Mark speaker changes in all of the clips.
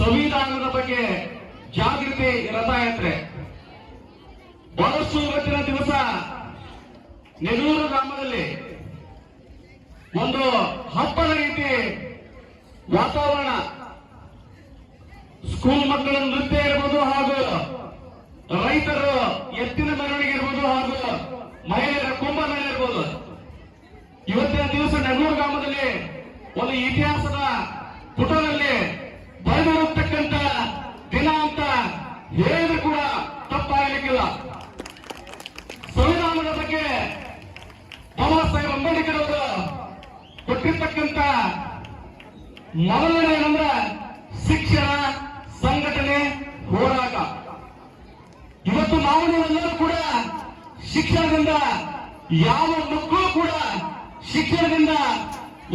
Speaker 1: ಸಂವಿಧಾನದ ಬಗ್ಗೆ ಜಾಗೃತಿ ರಥಯಾತ್ರೆ ಬಹಳಷ್ಟು ಇವತ್ತಿನ ದಿವಸ ನೆಲ್ಲೂರು ಗ್ರಾಮದಲ್ಲಿ ಒಂದು ಹಬ್ಬದ ರೀತಿ ವಾತಾವರಣ, ಸ್ಕೂಲ್ ಮಕ್ಕಳ ನೃತ್ಯ ಇರ್ಬೋದು, ಹಾಗೂ ರೈತರು ಎತ್ತಿನ ಮೆರವಣಿಗೆ ಇರ್ಬೋದು, ಹಾಗೂ ಮಹಿಳೆಯರ ಕುಂಭಮೇಳ ಇರ್ಬೋದು. ಇವತ್ತಿನ ದಿವಸ ನೆಲ್ಲೂರು ಗ್ರಾಮದಲ್ಲಿ ಒಂದು ಇತಿಹಾಸದ ಪುಟದಲ್ಲಿ ಬರೆದಿರತಕ್ಕಂತ ದಿನ ಅಂತ ಹೇಳಿದ್ರು ಕೂಡ ತಪ್ಪಾಗಲಿಕ್ಕಿಲ್ಲ. ಸಂವಿಧಾನದ ಬಗ್ಗೆ ಬಾಬಾ ಸಾಹೇಬ್ ಅಂಬೇಡ್ಕರ್ ಅವರು ಕೊಟ್ಟಿರ್ತಕ್ಕಂಥ ಮೊದಲನೇ ಏನಂದ್ರೆ ಶಿಕ್ಷಣ, ಸಂಘಟನೆ, ಹೋರಾಟ. ಇವತ್ತು ನಾವು ನೀವೆಲ್ಲರೂ ಕೂಡ ಶಿಕ್ಷಣದಿಂದ, ಯಾವ ಮಕ್ಕಳು ಕೂಡ ಶಿಕ್ಷಣದಿಂದ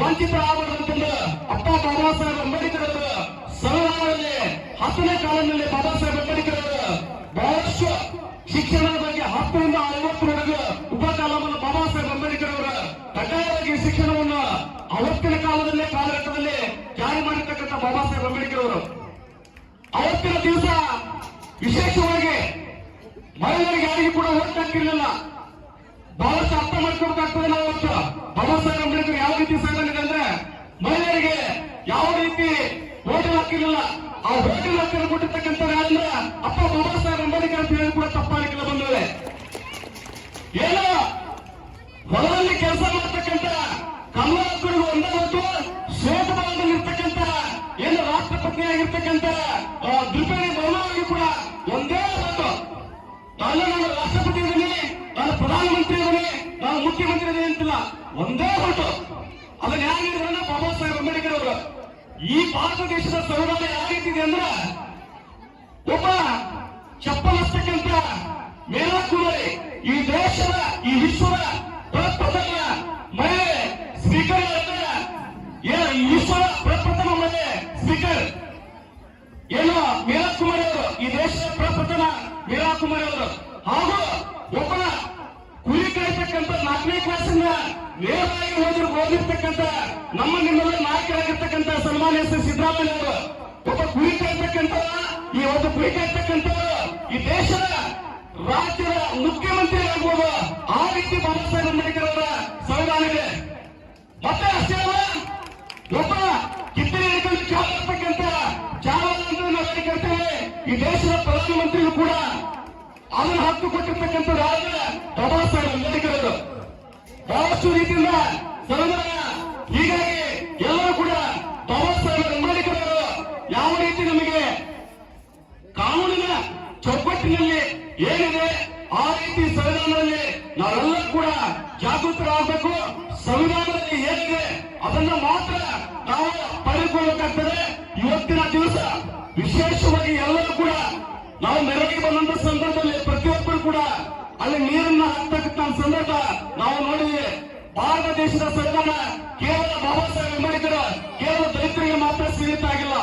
Speaker 1: ವಂಚಿತರಾಗಬಾರದಂತಂದು ಅಪ್ಪ ಬಾಬಾ ಸಾಹೇಬ್ ಅಂಬೇಡ್ಕರ್ ಅವರು ಸಂವಿಧಾನದಲ್ಲಿ 10ನೇ ಕಾಲದಲ್ಲಿ ಬಾಬಾ ಸಾಹೇಬ್ ಅಂಬೇಡ್ಕರ್ ಅವರು ಬಹಳಷ್ಟು ಶಿಕ್ಷಣದ ಬಗ್ಗೆ 10 ರಿಂದ 50ರವರೆಗೂ ಉಪಕಾಲವನ್ನು ಬಾಬಾ ಸಾಹೇಬ್ ಅಂಬೇಡ್ಕರ್ ಅವರ ಕಡ್ಡಾಯವಾಗಿ ಶಿಕ್ಷಣವನ್ನು ಅವತ್ತಿನ ಕಾಲದಲ್ಲೇ ಕಾಲಘಟ್ಟದಲ್ಲಿ ಜಾರಿ ಮಾಡಿರ್ತಕ್ಕಂಥ ಬಾಬಾ ಸಾಹೇಬ್ ಅಂಬೇಡ್ಕರ್ ಅವರು ಅವತ್ತಿನ ದಿವಸ ವಿಶೇಷವಾಗಿ ಮಹಿಳೆಯರಿಗೆ ಯಾರಿಗೂ ಕೂಡ ಓಟ್ ಹಾಕಿರಲಿಲ್ಲ. ಬಹಳಷ್ಟು ಅರ್ಥ ಮಾಡ್ಕೊಬೇಕಾಗ್ತದೆ. ನಾವು ಬಾಬಾ ಸಾಹೇಬ್ ಅಂಬೇಡ್ಕರ್ ಯಾವ ರೀತಿ ಸಂಘಟನೆ ಅಂದ್ರೆ ಮಹಿಳೆಯರಿಗೆ ಯಾವ ರೀತಿ ಹೋಟೆಲ್ ಹಾಕಿರಲಿಲ್ಲ. ಆ ಹೋಟೆಲ್ ಹಾಕಲು ಕೊಟ್ಟಿರ್ತಕ್ಕಂಥ ಅಂದ್ರೆ ಅಪ್ಪ ಬಾಬಾ ಸಾಹೇಬ್ ಅಂಬೇಡ್ಕರ್ ಅಂತ ಹೇಳಿ ಕೂಡ ತಪ್ಪಾಗಲಿಕ್ಕಿಲ್ಲ ಬಂದವೇ. ಏನೋ ಹೊಲದಲ್ಲಿ ಕೆಲಸ ಮಾಡತಕ್ಕಂಥ ಕಮಲಾಪುರಿಗೆ ಒಂದೇ ಹೊತ್ತು ಶ್ವೇತಭವನದಲ್ಲಿ ಇರ್ತಕ್ಕಂಥ ಏನು ರಾಷ್ಟ್ರಪತಿಯಾಗಿರ್ತಕ್ಕಂಥ ದ್ರೌಪದಿ ಮುರ್ಮು ಕೂಡ ಒಂದೇ ಹೊತ್ತು ನಾನು ರಾಷ್ಟ್ರಪತಿ ಇದ್ದೀನಿ, ನಾನು ಪ್ರಧಾನಮಂತ್ರಿ ಇದ್ದೀನಿ, ನಾನು ಮುಖ್ಯಮಂತ್ರಿ ಇದ್ದೀನಿ ಅಂತಿಲ್ಲ, ಒಂದೇ ಹೊತ್ತು. ಅದನ್ನ ಯಾರಿದ್ರೆ ಬಾಬಾ ಸಾಹೇಬ್ ಅಂಬೇಡ್ಕರ್ ಅವರು. ಈ ಭಾರತ ದೇಶದ ಸಂವಿಧಾನ ಯಾವ ರೀತಿ ಇದೆ ಅಂದ್ರೆ ಒಬ್ಬ ಚಪ್ಪಲಿಸ್ತಕ್ಕಂಥ ಮೇಲಾಕುಮಾರಿ ಈ ದೇಶದ, ಈ ವಿಶ್ವದ ಪ್ರಪ್ರಥಮ ಮಹಿಳೆ ಸ್ಪೀಕರ್, ಈ ವಿಶ್ವದ ಪ್ರಪ್ರಥಮ ಮಹಿಳೆ ಸ್ಪೀಕರ್ ಏನು ಮೀರಾಕುಮಾರಿ ಅವರು, ಈ ದೇಶದ ಪ್ರಪ್ರಥಮ ಮೀರಾಕುಮಾರಿ ಅವರು. ಹಾಗೂ ಒಬ್ಬ ಕುರಿ ಕಾಯ್ತಕ್ಕಂಥ 4ನೇ ಕ್ಲಾಸಿಂದ ನೇರವಾಗಿ ಓದಿರ್ತಕ್ಕಂಥ ನಮ್ಮ ನಿಮ್ಮೆಲ್ಲ ನಾಯಕರಾಗಿರ್ತಕ್ಕಂಥ ಸನ್ಮಾನ್ಯ ಸಿದ್ದರಾಮಯ್ಯ ಅವರು ಒಬ್ಬ ಕುರಿ ಕಾಯ್ತಕ್ಕಂಥ, ಈ ಒಂದು ಕುರಿ ಕಾಯ್ತಕ್ಕಂಥವರು ಈ ದೇಶದ ರಾಜ್ಯದ ಮುಖ್ಯಮಂತ್ರಿ ಆಗ್ಬೋದು. ಆ ರೀತಿ ಬಾಬಾ ಸಾಹೇಬ್ ಅಂಬೇಡ್ಕರ್ ಅವರ ಸಂವಿಧಾನ ಇದೆ. ಮತ್ತೆ ಅಷ್ಟೇ ಅಲ್ಲ, ಒಬ್ಬ ಕಿತ್ತಳೆ ಹಿಡಿಕೊಂಡು ಚಾಲಿರ್ತಕ್ಕಂಥ ಚಾವಲ್ ಅಂತ ನಾವು ಕರಿತೇವೆ, ಈ ದೇಶದ ಪ್ರಧಾನಮಂತ್ರಿಗಳು ಕೂಡ ಅದನ್ನು ಹಕ್ಕು ಕೊಟ್ಟಿರ್ತಕ್ಕಂಥ ರಾಜ್ಯ ಬಾಬಾ ಸಾಹೇಬ್ ಅಂಬೇಡ್ಕರ್ ಅವರು. ಬಹಳಷ್ಟು ರೀತಿಯಿಂದ ಸಂವಿಧಾನ. ಹೀಗಾಗಿ ಎಲ್ಲರೂ ಕೂಡ ಬಾಬಾ ಸಾಹೇಬ್ ಅಂಬೇಡ್ಕರ್ ಅವರು ಯಾವ ರೀತಿ ನಮಗೆ ಕಾನೂನಿನ ಚೌಕಟ್ಟಿನಲ್ಲಿ ಏನಿದೆ ಆ ರೀತಿ ಸಂವಿಧಾನದಲ್ಲಿ ನಾವೆಲ್ಲ ಕೂಡ ಜಾಗೃತರಾಗಬೇಕು. ಸಂವಿಧಾನದಲ್ಲಿ ಏನಿದೆ ಅದನ್ನ ಮಾತ್ರ ನಾವು ಪಡೆದುಕೊಳ್ಳಬೇಕಾಗ್ತದೆ. ಇವತ್ತಿನ ದಿವಸ ವಿಶೇಷವಾಗಿ ಎಲ್ಲರೂ ಕೂಡ ನಾವು ಮೆರವಣಿಗೆ ಬಂದಂತ ಸಂದರ್ಭದಲ್ಲಿ ಪ್ರತಿಯೊಬ್ಬರು ಕೂಡ ಅಲ್ಲಿ ನೀರನ್ನ ಹಾಕ್ತಕ್ಕಂಥ ಸಂದರ್ಭ ನಾವು ನೋಡಿದ್ವಿ. ಭಾರತ ದೇಶದ ಸಂವಿಧಾನ ಕೇವಲ ಬಾಬಾ ಸಾಹೇಬ್ ಅಂಬೇಡ್ಕರ್ ಕೇವಲ ದಲಿತರಿಗೆ ಮಾತ್ರ ಸೀಮಿತ ಆಗಿಲ್ಲ.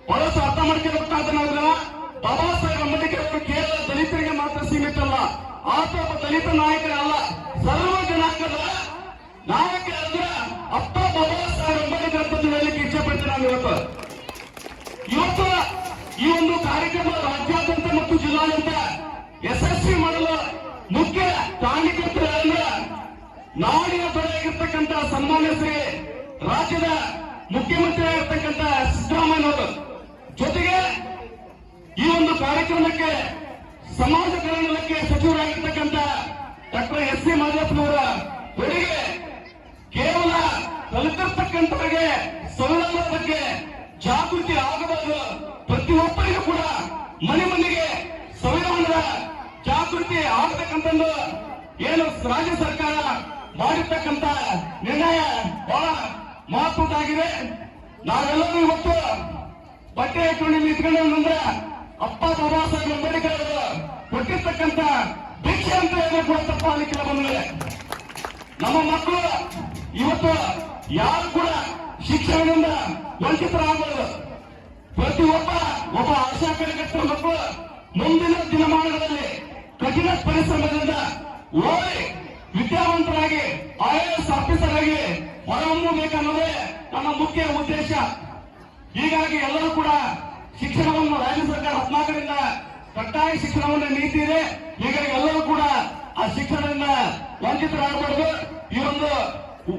Speaker 1: ಬಹಳಷ್ಟು ಅರ್ಥ ಮಾಡ್ಕೊಬೇಕಾದ ನಾವು ಬಾಬಾ ಸಾಹೇಬ್ ಅಂಬೇಡ್ಕರ್ ಅವರು ಕೇವಲ ದಲಿತರಿಗೆ ಮಾತ್ರ ಸೀಮಿತ ಅಲ್ಲ. ಆತ ಒಬ್ಬ ದಲಿತ ನಾಯಕರೇ ಅಲ್ಲ, ಸರ್ವ ಜನಾಂಗದ ನಾಯಕ ಅಂದ್ರೆ ಅಪ್ಪ ಬಾಬಾ ಸಾಹೇಬ್ ಅಂಬೇಡ್ಕರ್ ಅಂತ ಹೇಳಲಿಕ್ಕೆ ಇಷ್ಟಪಡ್ತೀನಿ. ನಾನು ಇವತ್ತು ಈ ಒಂದು ಕಾರ್ಯಕ್ರಮ ರಾಜ್ಯಾದ್ಯಂತ ಮತ್ತು ಜಿಲ್ಲಾದ್ಯಂತ ಯಶಸ್ವಿ ಮಾಡಲು ಮುಖ್ಯ ಕಾರಣಕರ್ತರು ಅಂದ್ರೆ ನಾಡಿನ ದೊರೆಯಾಗಿರ್ತಕ್ಕಂಥ ಸನ್ಮಾನ್ಯ ಶ್ರೀ ರಾಜ್ಯದ ಮುಖ್ಯಮಂತ್ರಿ ಆಗಿರ್ತಕ್ಕಂಥ ಸಿದ್ದರಾಮಯ್ಯ ಅವರು. ಜೊತೆಗೆ ಈ ಒಂದು ಕಾರ್ಯಕ್ರಮಕ್ಕೆ ಸಮಾಜ ಕಲ್ಯಾಣಕ್ಕೆ ಸಚಿವರಾಗಿರ್ತಕ್ಕಂಥ ಡಾಕ್ಟರ್ ಎಸ್ ಸಿ ಮಾದೇವಪ್ಪನವರ ಕೊಡುಗೆ ಕೇವಲ ಕಲಿತಿರ್ತಕ್ಕಂಥವರಿಗೆ ಸಂವಿಧಾನದ ಬಗ್ಗೆ ಜಾಗೃತಿ ಆಗಬಹುದು. ಪ್ರತಿಯೊಬ್ಬರಿಗೂ ಕೂಡ ಮನೆ ಮನೆಗೆ ಸಂವಿಧಾನದ ಜಾಗೃತಿ ಆಗತಕ್ಕಂಥದ್ದು ಏನು ರಾಜ್ಯ ಸರ್ಕಾರ ಮಾಡಿರ್ತಕ್ಕಂಥ ನಿರ್ಣಯ ಬಹಳ ಮಹತ್ವದ್ದಾಗಿದೆ. ನಾವೆಲ್ಲರೂ ಇವತ್ತು ಬಟ್ಟೆ ಹಾಕೊಂಡು ನಿಂತ್ಕೊಂಡ್ರೆ ಅಪ್ಪ ಬಾಬಾ ಸಾಹೇಬ್ ಅಂಬೇಡ್ಕರ್ ಅವರು ಕೊಟ್ಟಿರ್ತಕ್ಕಂಥ ಭಿಕ್ಷೆ ಅಂತ ಹೇಳಿದ್ರೆ ಕೂಡ ತಪ್ಪಾಗಲಿಕ್ಕಿಲ್ಲ. ಬಂದ್ರೆ ನಮ್ಮ ಮಕ್ಕಳು ಇವತ್ತು ಯಾರು ಕೂಡ ಶಿಕ್ಷಣದಿಂದ ವಂಚಿತರಾಗಬಹುದು. ಪ್ರತಿಯೊಬ್ಬ ಆಶಾ ಕಾರ್ಯಕರ್ತರ ಮಕ್ಕಳು ಮುಂದಿನ ದಿನಮಾನಗಳಲ್ಲಿ ಕಠಿಣ ಪರಿಶ್ರಮದಿಂದ ಓದಿ ವಿದ್ಯಾವಂತರಾಗಿ IAS ಆಫೀಸರ್ ಆಗಿ ಹೊರಹೊಮ್ಮಬೇಕನ್ನೋದೇ ನಮ್ಮ ಮುಖ್ಯ ಉದ್ದೇಶ. ಹೀಗಾಗಿ ಎಲ್ಲರೂ ಕೂಡ ಶಿಕ್ಷಣವನ್ನು ರಾಜ್ಯ ಸರ್ಕಾರ 14ರಿಂದ ಕಡ್ಡಾಯ ಶಿಕ್ಷಣವನ್ನು ನೀತಿ ಇದೆ. ಹೀಗಾಗಿ ಎಲ್ಲರೂ ಕೂಡ ಆ ಶಿಕ್ಷಣದಿಂದ ವಂಚಿತರಾಗಬಾರದು. ಈ ಒಂದು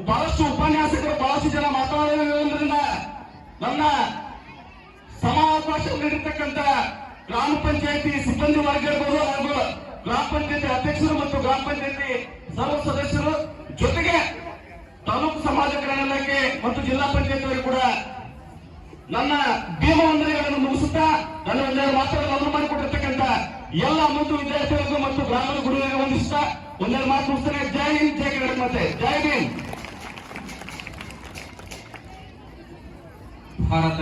Speaker 1: ಬಹಳಷ್ಟು ಉಪನ್ಯಾಸಕರು ಬಹಳಷ್ಟು ಜನ ಮಾತನಾಡುವುದರಿಂದ ನನ್ನ ಸಮಾವಕಾಶ ನೀಡಿರ್ತಕ್ಕಂಥ ಗ್ರಾಮ ಪಂಚಾಯತಿ ಸಿಬ್ಬಂದಿ ವರ್ಗ ಇರ್ಬೋದು ಹಾಗೂ ಗ್ರಾಮ ಪಂಚಾಯತಿ ಅಧ್ಯಕ್ಷರು ಮತ್ತು ಗ್ರಾಮ ಪಂಚಾಯತಿ ಸರ್ವ ಸದಸ್ಯರು ಜೊತೆಗೆ ತಾಲೂಕು ಸಮಾಜ ಕಲ್ಯಾಣ ಇಲಾಖೆ ಮತ್ತು ಜಿಲ್ಲಾ ಪಂಚಾಯತ್ ಕೂಡ ನನ್ನ ಭೀಮ ವಂದನೆಗಳನ್ನು ಮುಗಿಸುತ್ತಾ ನನ್ನ ಒಂದೆರಡು ಮಾತುಗಳನ್ನು ಅನುವು ಮಾಡಿಕೊಟ್ಟಿರ್ತಕ್ಕಂಥ ಎಲ್ಲ ಮತ್ತು ವಿದ್ಯಾರ್ಥಿಗಳಿಗೂ ಮತ್ತು ಗ್ರಾಮೀಣ ಗುರುಗಳಿಗೆ ವಂದಿಸುತ್ತಾ ಒಂದೆರಡು ಮಾತು ಮುಗಿಸ್ತೇನೆ. ಜೈ ಹಿಂದ್, ಜೈ ಕರ್ನಾಟಕ ಮಾತೆ, ಜೈ ಭೀಮ್.
Speaker 2: ಭಾರತ